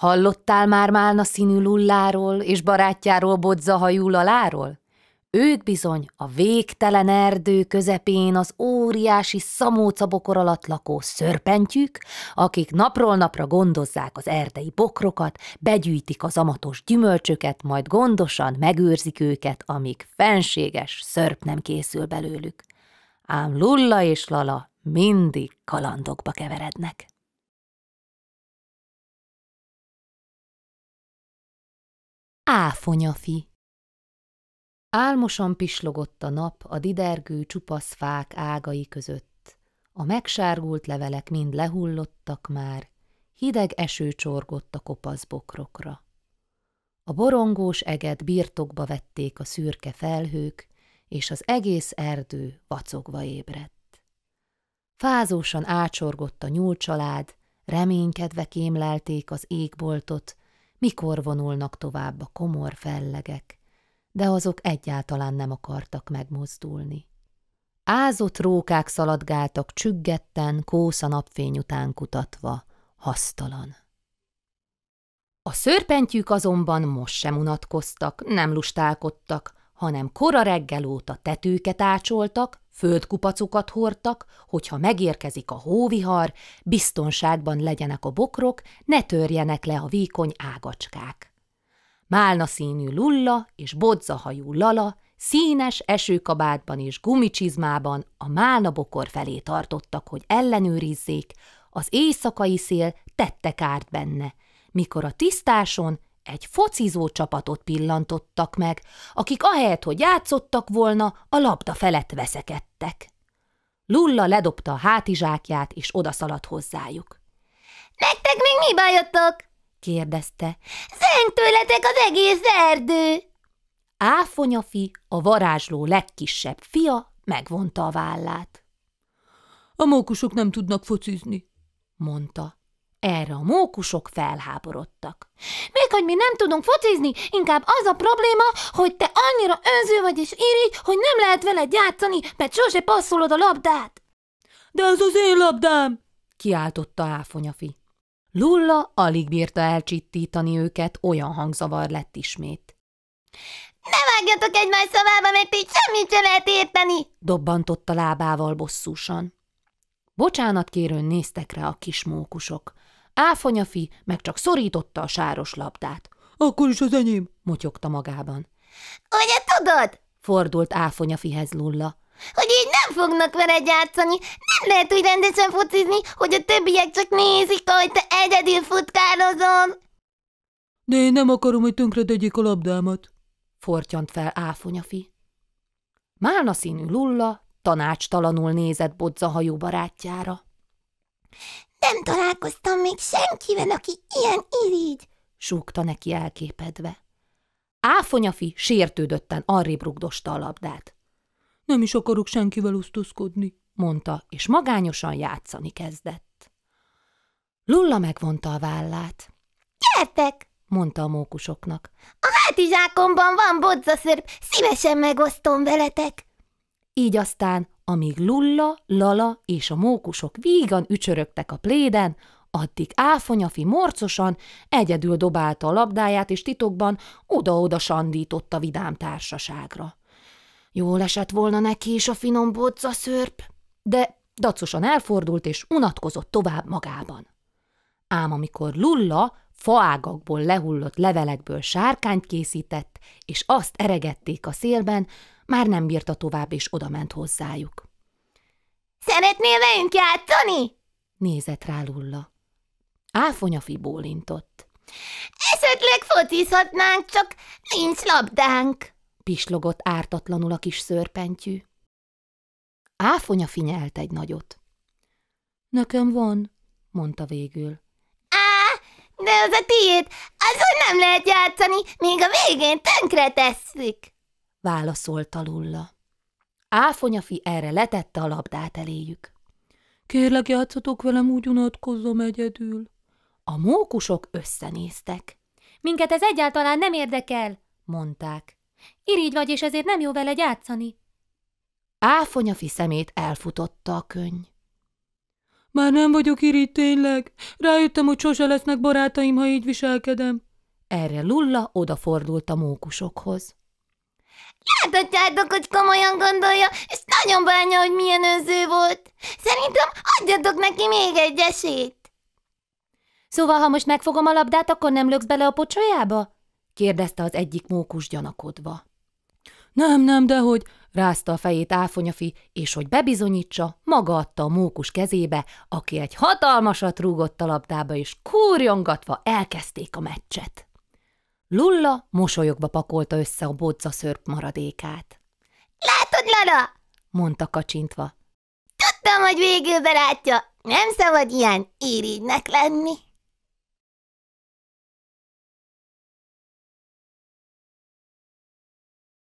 Hallottál már málna színű Lulláról és barátjáról bodzahajú Laláról? Ők bizony a végtelen erdő közepén az óriási szamócabokor alatt lakó szörpentyűk, akik napról napra gondozzák az erdei bokrokat, begyűjtik az amatos gyümölcsöket, majd gondosan megőrzik őket, amíg fenséges szörp nem készül belőlük. Ám Lulla és Lala mindig kalandokba keverednek. Áfonyafi. Álmosan pislogott a nap a didergő csupasz fák ágai között. A megsárgult levelek mind lehullottak már, hideg eső csorgott a kopasz bokrokra. A borongós eget birtokba vették a szürke felhők, és az egész erdő vacogva ébredt. Fázósan ácsorgott a nyúlcsalád, reménykedve kémlelték az égboltot, mikor vonulnak tovább a komor fellegek, de azok egyáltalán nem akartak megmozdulni. Ázott rókák szaladgáltak csüggetten, kósza napfény után kutatva, hasztalan. A szőrpentyűk azonban most sem unatkoztak, nem lustálkodtak, hanem kora reggel óta tetőket ácsoltak, földkupacokat hordtak, hogyha megérkezik a hóvihar, biztonságban legyenek a bokrok, ne törjenek le a vékony ágacskák. Málna színű Lulla és bodzahajú Lala színes esőkabátban és gumicsizmában a málna bokor felé tartottak, hogy ellenőrizzék, az éjszakai szél tette kárt benne, mikor a tisztáson egy focizó csapatot pillantottak meg, akik ahelyett, hogy játszottak volna, a labda felett veszekedtek. Lulla ledobta a hátizsákját, és odaszaladt hozzájuk. – Nektek még mi bajotok? – kérdezte. – Zeng tőletek az egész erdő! Áfonyafi, a varázsló legkisebb fia, megvonta a vállát. – A mókusok nem tudnak focizni – mondta. Erre a mókusok felháborodtak. – Még hogy mi nem tudunk focizni, inkább az a probléma, hogy te annyira önző vagy és irigy, hogy nem lehet veled játszani, mert sose passzolod a labdát. – De ez az én labdám! – kiáltotta Áfonyafi. Lulla alig bírta elcsittítani őket, olyan hangzavar lett ismét. – Ne vágjatok egymás szavába, mert így semmit sem lehet érteni! – dobbantotta lábával bosszúsan. Bocsánatkérőn néztek rá a kis mókusok. Áfonyafi meg csak szorította a sáros labdát. – Akkor is az enyém! – motyogta magában. – Ugye tudod? – fordult Áfonyafihez Lulla. – Hogy így nem fognak veled játszani, nem lehet úgy rendesen focizni, hogy a többiek csak nézik, ahogy te egyedül futkározol. – De én nem akarom, hogy tönkretegyék a labdámat – fortyant fel Áfonyafi. Málna színű Lulla tanácstalanul nézett bodzahajú barátjára. – Nem találkoztam még senkivel, aki ilyen irigy – súgta neki elképedve. Áfonyafi sértődötten arrébb rugdosta a labdát. – Nem is akarok senkivel osztozkodni – mondta, és magányosan játszani kezdett. Lulla megvonta a vállát. – Gyertek! – mondta a mókusoknak. – A hátizsákomban van bodzaszörp, szívesen megosztom veletek! Így aztán, amíg Lulla, Lala és a mókusok vígan ücsörögtek a pléden, addig Áfonyafi morcosan egyedül dobálta a labdáját, és titokban oda-oda sandított a vidám társaságra. Jól esett volna neki is a finom bodzaszörp, de dacosan elfordult, és unatkozott tovább magában. Ám amikor Lulla faágakból lehullott levelekből sárkányt készített, és azt eregették a szélben, már nem bírta tovább, és odament hozzájuk. – Szeretnél velünk játszani? – nézett rá Lulla. Áfonyafi bólintott. – Esetleg focizhatnánk, csak nincs labdánk – pislogott ártatlanul a kis szőrpentyű. Áfonyafi nyelt egy nagyot. – Nekem van – mondta végül. – Á, de az a tiéd, azon nem lehet játszani, még a végén tönkre tesszük – válaszolta Lulla. Áfonyafi erre letette a labdát eléjük. – Kérlek, játszatok velem, úgy unatkozzom egyedül. A mókusok összenéztek. – Minket ez egyáltalán nem érdekel – mondták. – Irigy vagy, és ezért nem jó veled játszani. Áfonyafi szemét elfutotta a könny. Már nem vagyok irigy, tényleg. Rájöttem, hogy sose lesznek barátaim, ha így viselkedem. Erre Lulla odafordult a mókusokhoz. Láthatjátok, hogy komolyan gondolja, és nagyon bánja, hogy milyen önző volt. Szerintem adjatok neki még egy esélyt. Szóval, ha most megfogom a labdát, akkor nem löksz bele a pocsolyába? Kérdezte az egyik mókus gyanakodva. Nem, dehogy, Rázta a fejét Áfonyafi, és hogy bebizonyítsa, maga adta a mókus kezébe, aki egy hatalmasat rúgott a labdába, és kúrjongatva elkezdték a meccset. Lulla mosolyogva pakolta össze a bodza-szörp maradékát. Látod, Lara? Mondta kacsintva. Tudtam, hogy végül barátja. Nem szabad ilyen irigynek lenni.